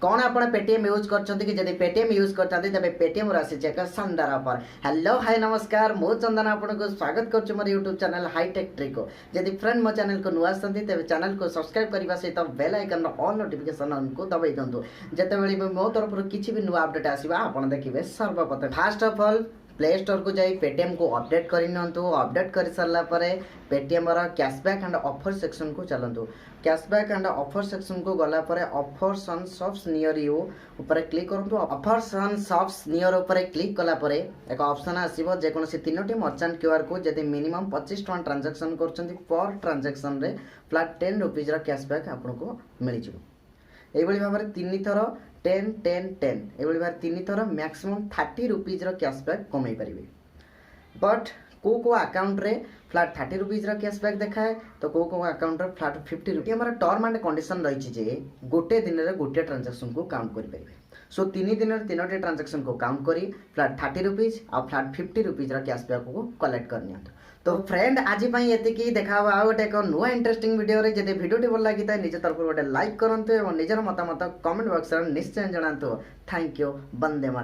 कौन आप Paytm use करछंती कि जदि पेटीएम यूज करछंती तबे पेटीएम राशि चेक शानदार ऑफर। हेलो हाय नमस्कार मु चंदन आपको स्वागत करछु मोर यूट्यूब चैनल हाईटेक ट्रिक को। जदि फ्रेंड मो चैनल को नुआ आसंती तबे चैनल को सब्सक्राइब करबा सहित bell icon all notification on को दबाई दंतु जेतेबेले मो तरफ किछि भी नुआ अपडेट आसीबा आपण देखिबे सर्वप्रथम। First of all play store को जाई पेटीएम को अपडेट करनियंतु। अपडेट कर सारला परे पेटीएम रा कैशबैक एंड ऑफर सेक्शन को चलंतु। कैशबैक एंड ऑफर सेक्शन को गला परे offers on shops near you ऊपर क्लिक करंतु। ऑफर्स ऑन शॉप्स नियर ऊपर क्लिक कला परे एक ऑप्शन आसीबो जे कोनोसी तीनोटी मर्चेंट क्यूआर को जदि मिनिमम 25 टका ट्रांजैक्शन करछंती पर ट्रांजैक्शन रे फ्लैट 10 रुपीस रा कैशबैक आपनको मिल जिवो। एई बळी भाबरे तीन थर 10 10 10 एभली भार तीन थर मैक्सिमम 30 रुपीज रो कैशबैक कमाई पारिबे। बट को अकाउंट रे फ्लैट 30 रुपीज रो कैशबैक देखाए तो को अकाउंट रे फ्लैट 50 रुपीज। हमारा टर्म एंड कंडीशन रही जे गोटे दिन रे गोटे ट्रांजैक्शन को काउंट करि पारिबे। सो तीन दिन रे तीनोटी ट्रांजैक्शन को काउंट करी फ्लैट 30 रुपीज और फ्लैट 50 रुपीज रो कैशबैक को कलेक्ट करनी। तो फ्रेंड आज ये देखा गोटे एक नुआ इंटरेस्टिंग वीडियो रे जदि वीडियो भल लगी था निज तरफ गोटे लाइक करंतु और निजर मतामत कमेंट बॉक्स रे निश्चय जणांतु। Thank you. वंदे मातरम।